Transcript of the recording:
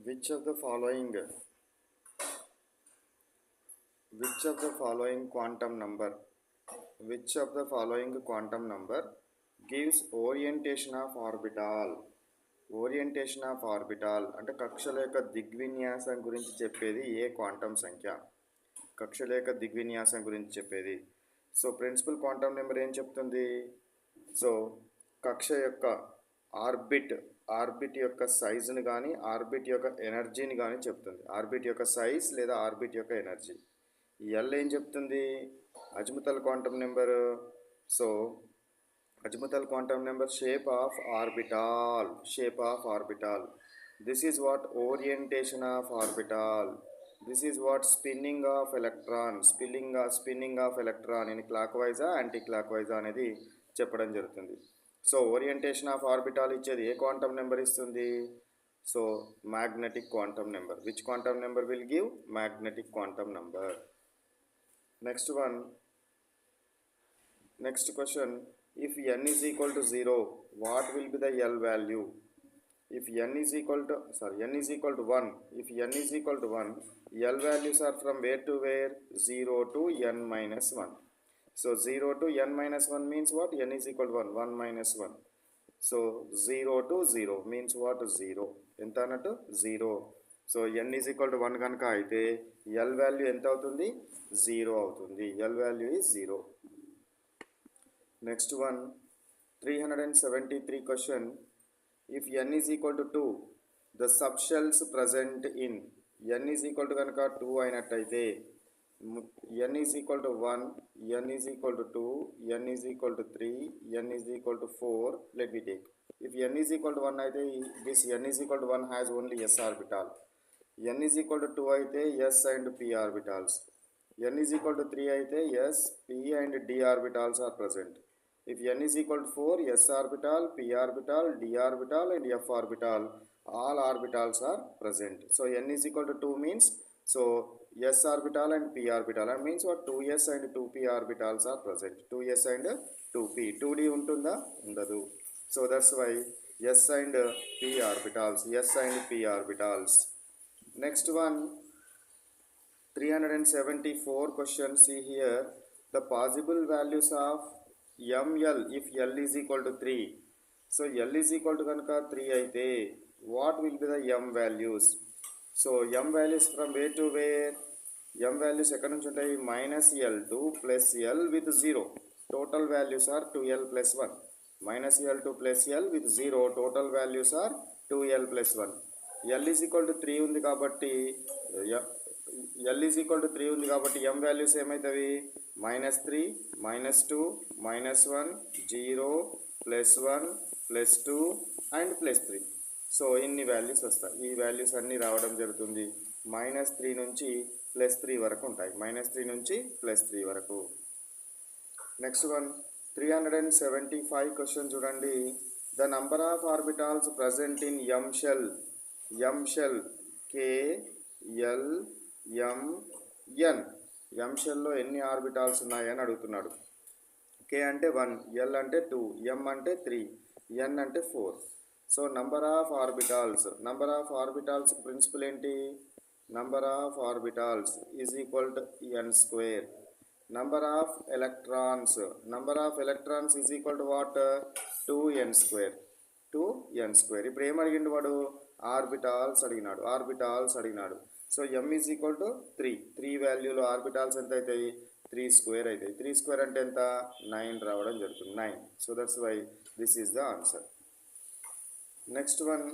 Which of the following which of the following quantum number which of the following quantum number gives orientation of orbital? Orientation of orbital అంటే కక్షల యొక్క దిగ్విన్యాసం గురించి చెప్పేది ఏ quantum సంఖ్య? కక్షల యొక్క దిగ్విన్యాసం గురించి చెప్పేది. సో ప్రిన్సిపల్ క్వాంటం నెంబర్ ఏం చెప్తుంది? సో కక్ష యొక్క ఆర్బిట్ యొక్క సైజుని కానీ ఆర్బిట్ యొక్క ఎనర్జీని కానీ చెప్తుంది. ఆర్బిట్ యొక్క సైజ్ లేదా ఆర్బిట్ యొక్క ఎనర్జీ. ఎల్ ఏం చెప్తుంది? Azimuthal quantum number. So azimuthal quantum number shape of orbital. This is what orientation of orbital. This is what spinning of electron in clockwise anti clockwise అనేది చెప్పడం జరుగుతుంది. So orientation of orbital ఇచ్చేది ఏ quantum number ఇస్తుంది? So magnetic quantum number. Which quantum number will give? Magnetic quantum number. Next question. If n is equal to 0, what will be the L value? If n is equal to 1, if n is equal to 1, L values are from where to where? 0 to n minus 1. So 0 to n minus 1 means what? N is equal to 1, 1 minus 1. So 0 to 0 means what? 0. ఎంత అన్నట్టు? 0. So n is equal to 1 కనుక అయితే L value ఎంత అవుతుంది? 0 అవుతుంది. L value is 0. Next one, 373 question. If n is equal to 2, the subshells present in n is equal to కనుక 2 అయినట్టయితే n is equal to 1, n is equal to 2, n is equal to 3, n is equal to 4. Let me take. If n is equal to 1 అయితే this n is equal to 1 has only s orbital. n is equal to 2 అయితే s and p orbitals. n is equal to 3 అయితే s, p and d orbitals are present. If n is equal to 4, s orbital, p orbital, d orbital and f orbital, all orbitals are present. So n is equal to 2 means, so s orbital and p orbital, that means what? 2s and 2p orbitals are present. 2s and 2p. 2d untunda? Undadu. So that's why s and p orbitals, s and p orbitals. Next one, 374 question. See here, the possible values of ml if l is equal to 3. So l is equal to కనుక 3 అయితే what will be the m values? So m values from where to where? m values ఎక్కడి నుంచి ఉంటాయి? minus l2 plus l with 0. Total values are 2l plus 1. minus l2 plus l with 0. Total values are 2l plus 1. l is equal to 3 ఉంది కాబట్టి m values ఏమవుతాయి? -3, -2, -1, 0, +1, +2 and +3. So ఇన్ని values వస్తాయి. ఈ values అన్నీ రావడం జరుగుతుంది. -3 నుంచి +3 వరకు ఉంటాయి. -3 నుంచి +3 వరకు. నెక్స్ట్ వన్, 375 క్వశ్చన్ చూడండి. The number of orbitals present in m shell k l m n. m షెల్లో ఎన్ని ఆర్బిటాల్స్ ఉన్నాయని అడుగుతున్నాడు. k అంటే 1, l అంటే 2, m అంటే 3, n అంటే 4. So number of orbitals principal ఏంటి? Number of orbitals is equal to n square. Number of electrons is equal to what? 2n square. ఇప్పుడు ఏం అడిగిండు వాడు? ఆర్బిటాల్స్ అడిగినాడు. So m is equal to 3 వాల్యూలో ఆర్బిటాల్స్ ఎంత అవుతాయి? 3 స్క్వేర్ అవుతాయి. 3 స్క్వేర్ అంటే ఎంత? 9 రావడం జరుగుతుంది. 9. So that's why this is the answer. Next one,